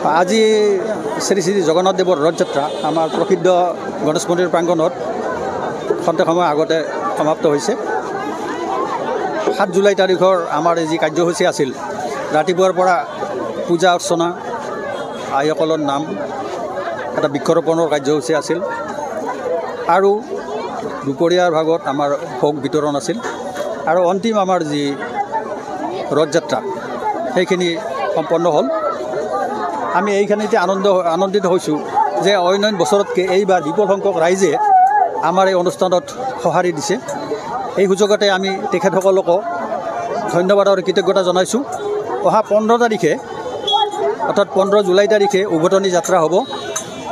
আজি শ্ৰী শ্ৰী জগন্নাথ দেৱৰ ৰথযাত্ৰা আমাৰ প্ৰসিদ্ধ গণেশ মন্দিৰ প্ৰাংগণত খন্তেক সময় আগতে সমাপ্ত হৈছে। 7 জুলাই তাৰিখৰ আমাৰ যি কাৰ্যসূচী আছিল, ৰাতিপুৱাৰ পৰা পূজা অৰ্চনা, আইসকলৰ নাম, এটা বৃক্ষৰোপণৰ কাৰ্যসূচী আছিল আৰু দুপৰীয়াৰ ভাগত আমাৰ ভোগ বিতৰণ আছিল আৰু অন্তিম আমাৰ যি ৰথযাত্ৰা সেইখিনি সম্পন্ন হ'ল। আমি এইখিনিতে আনন্দিত হৈছোঁ যে অন্য বছৰতকৈ এইবাৰ বিপুল সংখ্যক ৰাইজে আমাৰ এই অনুষ্ঠানত সঁহাৰি দিছে। এই সুযোগতে আমি তেখেতসকলকো ধন্যবাদ আৰু কৃতজ্ঞতা জনাইছোঁ। অহা 15 তাৰিখে অৰ্থাৎ 15 জুলাই তাৰিখে উভতনি যাত্ৰা হ'ব।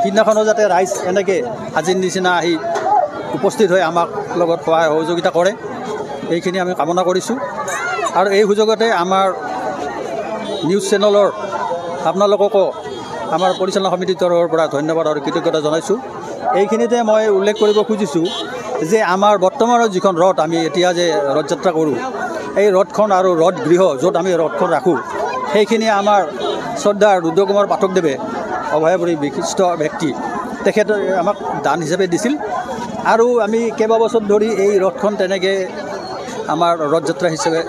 সিদিনাখনো যাতে ৰাইজ এনেকৈ আজিৰ নিচিনা আহি উপস্থিত হৈ আমাক লগত সহায় সহযোগিতা কৰে, এইখিনি আমি কামনা কৰিছোঁ। আৰু এই সুযোগতে আমাৰ নিউজ চেনেলৰ আপোনালোককো আমাৰ পৰিচালনা সমিতিৰ তৰফৰ পৰা ধন্যবাদ আৰু কৃতজ্ঞতা জনাইছোঁ। এইখিনিতে মই উল্লেখ কৰিব খুজিছোঁ যে আমাৰ বৰ্তমানৰ যিখন ৰথ, আমি এতিয়া যে ৰথযাত্ৰা কৰোঁ, এই ৰথখন আৰু ৰথ গৃহ য'ত আমি ৰথখন ৰাখোঁ, সেইখিনি আমাৰ শ্ৰদ্ধাৰ ৰুদ্ৰকুমাৰ পাঠকদেৱে, অভয়াপুৰী বিশিষ্ট ব্যক্তি, তেখেতে আমাক দান হিচাপে দিছিল আৰু আমি কেইবাবছৰ ধৰি এই ৰথখন তেনেকৈ আমাৰ ৰথযাত্ৰা হিচাপে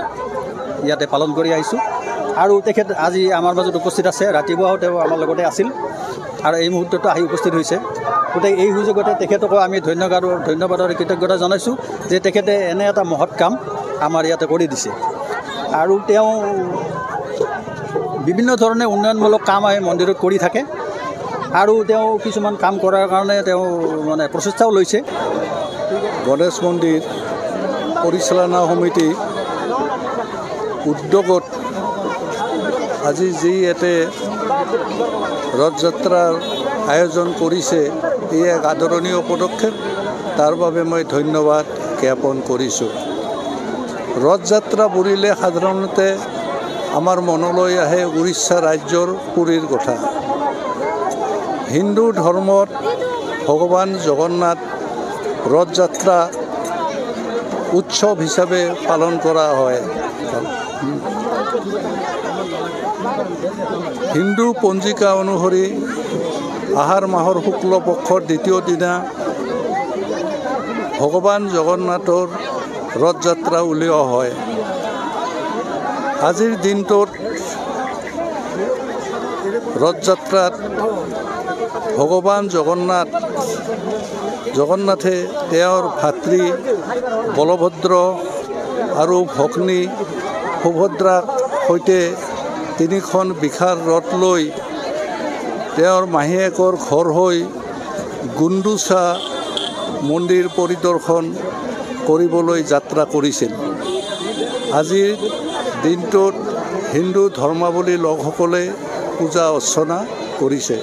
ইয়াতে পালন কৰি আহিছোঁ। আৰু তেখেত আজি আমাৰ মাজত উপস্থিত আছে, ৰাতিপুৱাও তেওঁ আমাৰ লগতে আছিল আৰু এই মুহূৰ্ততো আহি উপস্থিত হৈছে। গতিকে এই সুযোগতে তেখেতকো আমি ধন্যবাদ আৰু কৃতজ্ঞতা জনাইছোঁ যে তেখেতে এনে এটা মহৎ কাম আমাৰ ইয়াতে কৰি দিছে। আৰু তেওঁ বিভিন্ন ধৰণে উন্নয়নমূলক কাম এই মন্দিৰত কৰি থাকে আৰু তেওঁ কিছুমান কাম কৰাৰ কাৰণে তেওঁ প্ৰচেষ্টাও লৈছে। গণেশ মন্দিৰ পৰিচালনা সমিতি উদ্যোগত আজি যি ইয়াতে ৰথযাত্ৰাৰ আয়োজন কৰিছে, ই এক আদৰণীয় পদক্ষেপ। তাৰ বাবে মই ধন্যবাদ জ্ঞাপন কৰিছোঁ। ৰথযাত্ৰা বুলিলে সাধাৰণতে আমাৰ মনলৈ আহে উৰিষ্যা ৰাজ্যৰ পুৰীৰ কথা। হিন্দু ধৰ্মত ভগৱান জগন্নাথ ৰথযাত্ৰা উৎসৱ হিচাপে পালন কৰা হয়। হিন্দু পঞ্জিকা অনুসৰি আহাৰ মাহৰ শুক্ল পক্ষৰ দ্বিতীয় দিনা ভগৱান জগন্নাথৰ ৰথযাত্ৰা উলিওৱা হয়। আজিৰ দিনটোত ৰথযাত্ৰাত ভগৱান জগন্নাথে তেওঁৰ ভাতৃ বলভদ্ৰ আৰু ভগ্নী সুভদ্ৰাৰ সৈতে 3খন বিশাল ৰথ লৈ তেওঁৰ মাহীয়েকৰ ঘৰ হৈ গুণ্ডোচা মন্দিৰ পৰিদৰ্শন কৰিবলৈ যাত্ৰা কৰিছিল। আজিৰ দিনটোত হিন্দু ধৰ্মাৱলম্বী লোকসকলে পূজা অৰ্চনা কৰিছে।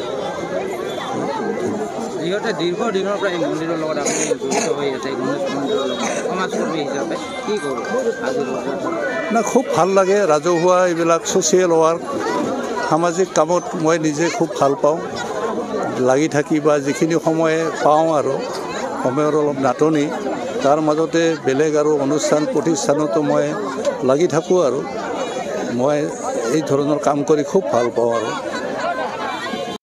দীৰ্ঘদিনৰ পৰা এই মন্দিৰৰ লগত আপুনি জড়িত হৈ আছে, গণেশ মন্দিৰৰ লগত সমাজকৰ্মী হিচাপে কি কৰোঁ আজি? খুব ভাল লাগে। ৰাজহুৱা এইবিলাক ছ'চিয়েল ৱাৰ্ক, সামাজিক কামত মই নিজে খুব ভাল পাওঁ লাগি থাকি, বা যিখিনি সময় পাওঁ আৰু সময়ৰ অলপ নাটনি, তাৰ মাজতে বেলেগ আৰু অনুষ্ঠান প্ৰতিষ্ঠানতো মই লাগি থাকোঁ আৰু মই এই ধৰণৰ কাম কৰি খুব ভাল পাওঁ আৰু